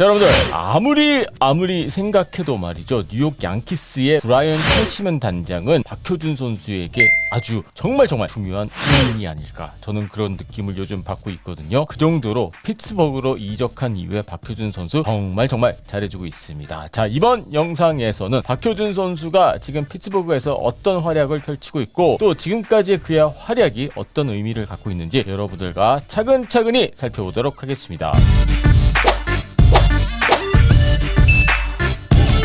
자, 여러분들 아무리 생각해도 말이죠, 뉴욕 양키스의 브라이언 캐시먼 단장은 박효준 선수에게 아주 정말 중요한 인물이 아닐까, 저는 그런 느낌을 요즘 받고 있거든요. 그 정도로 피츠버그로 이적한 이후에 박효준 선수 정말 잘해주고 있습니다. 자, 이번 영상에서는 박효준 선수가 지금 피츠버그에서 어떤 활약을 펼치고 있고, 또 지금까지의 그의 활약이 어떤 의미를 갖고 있는지 여러분들과 차근차근히 살펴보도록 하겠습니다.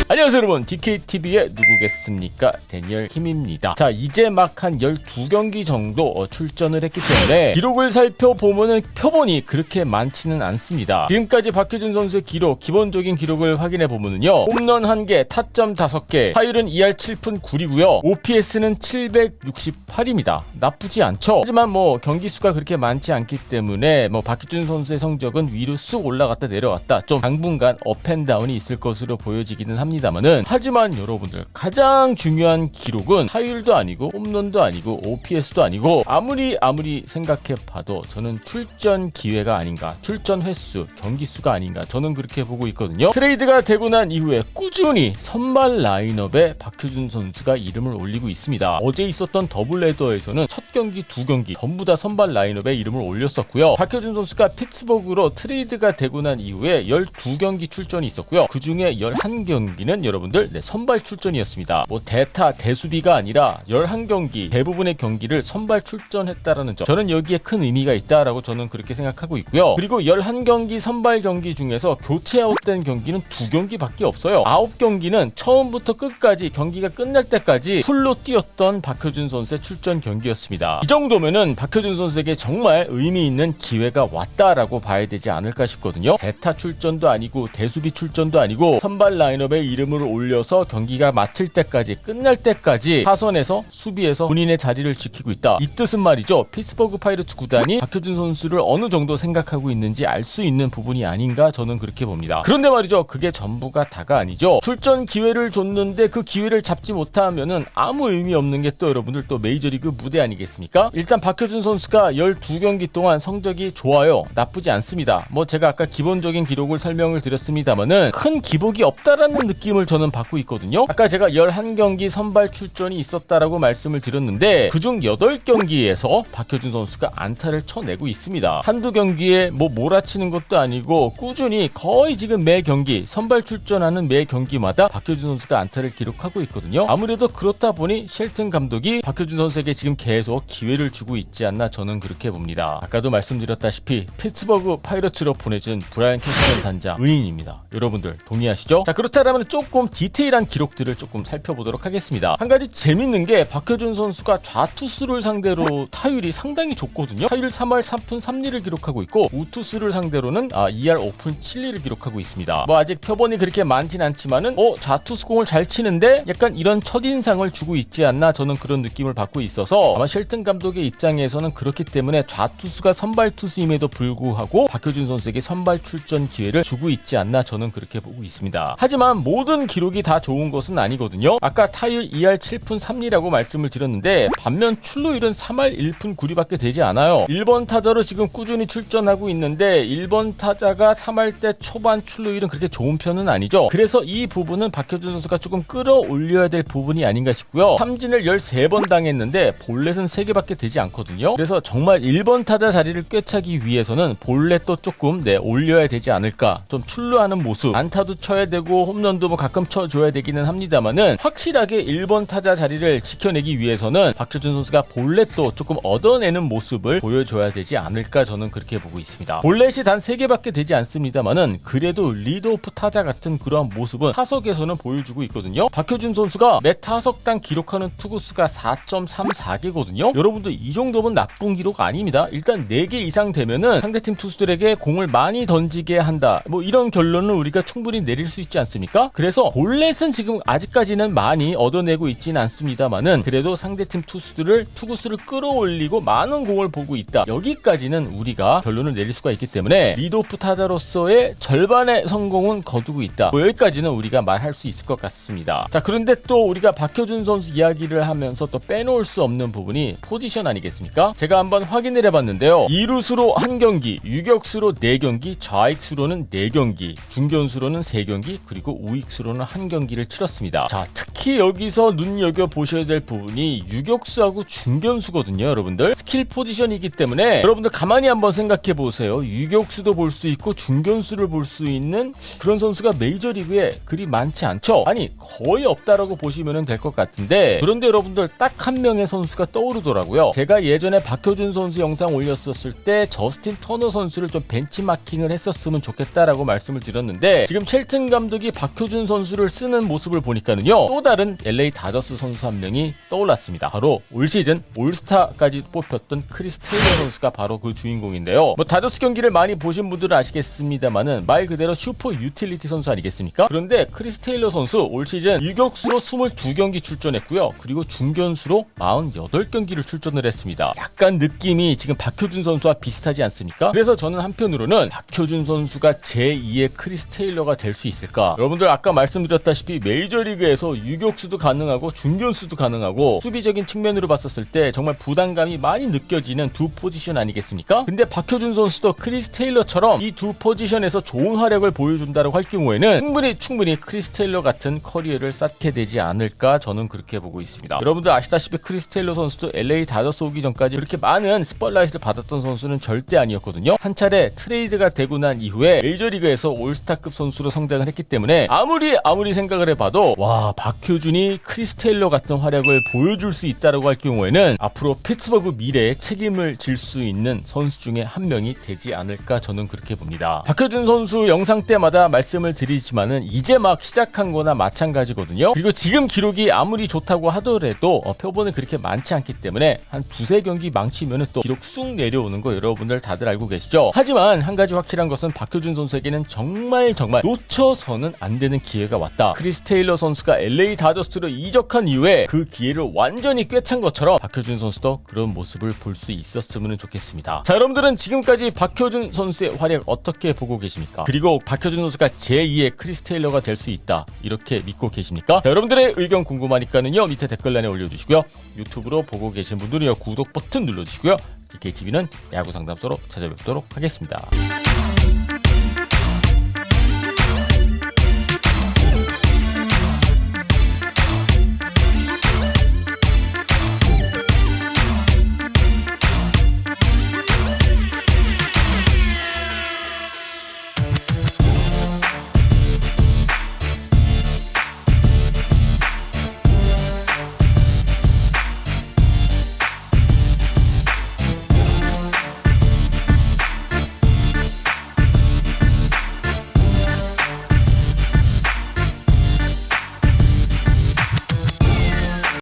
안녕하세요 여러분, DKTV의 누구겠습니까? 데니얼 김입니다. 자, 이제 막 한 12경기 정도 출전을 했기 때문에 기록을 살펴보면은 표본이 그렇게 많지는 않습니다. 지금까지 박효준 선수의 기록, 기본적인 기록을 확인해보면은요, 홈런 1개, 타점 5개, 타율은 2할 7푼 9리고요, OPS는 768입니다. 나쁘지 않죠? 하지만 경기 수가 그렇게 많지 않기 때문에 박효준 선수의 성적은 위로 쑥 올라갔다 내려갔다, 좀 당분간 업앤다운이 있을 것으로 보여지기는 합니다. 하지만 여러분들, 가장 중요한 기록은 타율도 아니고 홈런도 아니고 OPS도 아니고 아무리 생각해봐도 저는 출전 기회가 아닌가, 출전 횟수, 경기 수가 아닌가, 저는 그렇게 보고 있거든요. 트레이드가 되고 난 이후에 꾸준히 선발 라인업에 박효준 선수가 이름을 올리고 있습니다. 어제 있었던 더블헤더에서는 첫 경기, 두 경기 전부 다 선발 라인업에 이름을 올렸었고요. 박효준 선수가 피츠버그로 트레이드가 되고 난 이후에 12경기 출전이 있었고요. 그 중에 11경기는 여러분들 선발 출전이었습니다. 대타, 대수비가 아니라 11경기, 대부분의 경기를 선발 출전했다라는 점, 저는 여기에 큰 의미가 있다라고 저는 그렇게 생각하고 있고요. 그리고 11경기 선발 경기 중에서 교체 아웃된 경기는 2경기밖에 없어요. 9경기는 처음부터 끝까지, 경기가 끝날 때까지 풀로 뛰었던 박효준 선수의 출전 경기였습니다. 이 정도면은 박효준 선수에게 정말 의미 있는 기회가 왔다라고 봐야 되지 않을까 싶거든요. 대타 출전도 아니고 대수비 출전도 아니고 선발 라인업에 이름을 올려서 경기가 마칠 때까지, 끝날 때까지 타선에서, 수비에서 본인의 자리를 지키고 있다. 이 뜻은 말이죠, 피츠버그 파이러츠 구단이 박효준 선수를 어느 정도 생각하고 있는지 알 수 있는 부분이 아닌가, 저는 그렇게 봅니다. 그런데 말이죠, 그게 전부가 다가 아니죠. 출전 기회를 줬는데 그 기회를 잡지 못하면은 아무 의미 없는 게 또 여러분들 또 메이저리그 무대 아니겠습니까? 일단 박효준 선수가 12경기 동안 성적이 좋아요. 나쁘지 않습니다. 제가 아까 기본적인 기록을 설명을 드렸습니다만은 큰 기복이 없다라는 느낌을 저는 받고 있거든요. 아까 제가 11경기 선발 출전이 있었다라고 말씀을 드렸는데, 그중 8경기에서 박효준 선수가 안타를 쳐내고 있습니다. 한두 경기에 몰아치는 것도 아니고 꾸준히 거의 지금 매 경기, 선발 출전하는 매 경기마다 박효준 선수가 안타를 기록하고 있거든요. 아무래도 그렇다 보니 쉘튼 감독이 박효준 선수에게 지금 계속 기회를 주고 있지 않나, 저는 그렇게 봅니다. 아까도 말씀드렸다시피 피츠버그 파이러츠로 보내준 브라이언 캐시먼 단장 의인입니다. 여러분들 동의하시죠? 자, 그렇다면 조금 디테일한 기록들을 조금 살펴보도록 하겠습니다. 한 가지 재밌는 게, 박효준 선수가 좌투수를 상대로 타율이 상당히 좋거든요. 타율 3할 3푼 3리를 기록하고 있고, 우투수를 상대로는 2할 5푼 7리를 기록하고 있습니다. 아직 표본이 그렇게 많진 않지만은 좌투수 공을 잘 치는데 약간 이런 첫인상을 주고 있지 않나, 저는 그런 느낌을 받고 있어서 아마 쉘튼 감독의 입장에서는 그렇기 때문에 좌투수가 선발 투수임에도 불구하고 박효준 선수에게 선발 출전 기회를 주고 있지 않나, 저는 그렇게 보고 있습니다. 하지만 모든 기록이 다 좋은 것은 아니거든요. 아까 타율 2할 7푼 3리라고 말씀을 드렸는데, 반면 출루율은 3할 1푼 9리밖에 되지 않아요. 1번 타자로 지금 꾸준히 출전하고 있는데 1번 타자가 3할 때 초반 출루율은 그렇게 좋은 편은 아니죠. 그래서 이 부분은 박효준 선수가 조금 끌어올려야 될 부분이 아닌가 싶고요. 삼진을 13번 당했는데 볼넷은 3개밖에 되지 않거든요. 그래서 정말 1번 타자 자리를 꿰차기 위해서는 볼넷도 조금 올려야 되지 않을까, 좀 출루하는 모습, 안타도 쳐야 되고 홈런도 가끔 쳐줘야 되기는 합니다만은, 확실하게 1번 타자 자리를 지켜내기 위해서는 박효준 선수가 볼넷도 조금 얻어내는 모습을 보여줘야 되지 않을까, 저는 그렇게 보고 있습니다. 볼넷이 단 3개밖에 되지 않습니다만은 그래도 리드오프 타자 같은 그러한 모습은 타석에서는 보여주고 있거든요. 박효준 선수가 매 타석당 기록하는 투구수가 4.34개거든요. 여러분들, 이 정도면 나쁜 기록 아닙니다. 일단 4개 이상 되면은 상대팀 투수들에게 공을 많이 던지게 한다, 이런 결론을 우리가 충분히 내릴 수 있지 않습니까? 그래서 그래서 볼넷은 지금 아직까지는 많이 얻어내고 있지는 않습니다만은 그래도 상대팀 투구수를 끌어올리고 많은 공을 보고 있다. 여기까지는 우리가 결론을 내릴 수가 있기 때문에 리드오프 타자로서의 절반의 성공은 거두고 있다. 여기까지는 우리가 말할 수 있을 것 같습니다. 자, 그런데 또 우리가 박효준 선수 이야기를 하면서 또 빼놓을 수 없는 부분이 포지션 아니겠습니까? 제가 한번 확인을 해봤는데요. 2루수로 1경기, 유격수로 4경기, 좌익수로는 4경기, 중견수로는 3경기, 그리고 우익수로는 1경기를 치렀습니다. 자, 특히 여기서 눈여겨보셔야 될 부분이 유격수하고 중견수거든요, 여러분들. 스킬 포지션이기 때문에 여러분들 가만히 한번 생각해보세요. 유격수도 볼 수 있고 중견수를 볼 수 있는 그런 선수가 메이저리그에 그리 많지 않죠? 아니, 거의 없다라고 보시면 될 것 같은데, 그런데 여러분들 딱 한 명의 선수가 떠오르더라고요. 제가 예전에 박효준 선수 영상 올렸었을 때 저스틴 터너 선수를 좀 벤치마킹을 했었으면 좋겠다라고 말씀을 드렸는데, 지금 첼튼 감독이 박효준 선수를 쓰는 모습을 보니까는요, 또 다른 LA 다저스 선수 한 명이 떠올랐습니다. 바로 올 시즌 올스타까지 뽑혔던 크리스 테일러 선수가 바로 그 주인공인데요. 뭐 다저스 경기를 많이 보신 분들은 아시겠습니다만은 말 그대로 슈퍼 유틸리티 선수 아니겠습니까? 그런데 크리스 테일러 선수 올 시즌 유격수로 22경기 출전했고요. 그리고 중견수로 48경기를 출전을 했습니다. 약간 느낌이 지금 박효준 선수와 비슷하지 않습니까? 그래서 저는 한편으로는 박효준 선수가 제2의 크리스 테일러가 될 수 있을까? 여러분들 아까 말씀드렸다시피 메이저리그에서 유격수도 가능하고 중견수도 가능하고 수비적인 측면으로 봤었을 때 정말 부담감이 많이 느껴지는 두 포지션 아니겠습니까? 근데 박효준 선수도 크리스 테일러처럼 이 두 포지션에서 좋은 활약을 보여준다고 할 경우에는 충분히 크리스 테일러 같은 커리어를 쌓게 되지 않을까, 저는 그렇게 보고 있습니다. 여러분들 아시다시피 크리스 테일러 선수도 LA 다저스 오기 전까지 그렇게 많은 스팟라이트를 받았던 선수는 절대 아니었거든요. 한 차례 트레이드가 되고 난 이후에 메이저리그에서 올스타급 선수로 성장을 했기 때문에 아무리 생각을 해봐도 와, 박효준이 크리스 테일러 같은 활약을 보여줄 수 있다라고 할 경우에는 앞으로 피츠버그 미래에 책임을 질 수 있는 선수 중에 한 명이 되지 않을까, 저는 그렇게 봅니다. 박효준 선수 영상 때마다 말씀을 드리지만은 이제 막 시작한 거나 마찬가지거든요. 그리고 지금 기록이 아무리 좋다고 하더라도 표본은 그렇게 많지 않기 때문에 한 두세 경기 망치면은 또 기록 쑥 내려오는 거 여러분들 다들 알고 계시죠? 하지만 한 가지 확실한 것은 박효준 선수에게는 정말 놓쳐서는 안 되는 기회가 왔다. 크리스 테일러 선수가 LA 다저스로 이적한 이후에 그 기회를 완전히 꿰찬 것처럼 박효준 선수도 그런 모습을 볼 수 있었으면 좋겠습니다. 자, 여러분들은 지금까지 박효준 선수의 활약 어떻게 보고 계십니까? 그리고 박효준 선수가 제2의 크리스 테일러가 될 수 있다, 이렇게 믿고 계십니까? 자, 여러분들의 의견 궁금하니까는요, 밑에 댓글란에 올려주시고요. 유튜브로 보고 계신 분들은요, 구독 버튼 눌러주시고요. DKTV는 야구 상담소로 찾아뵙도록 하겠습니다.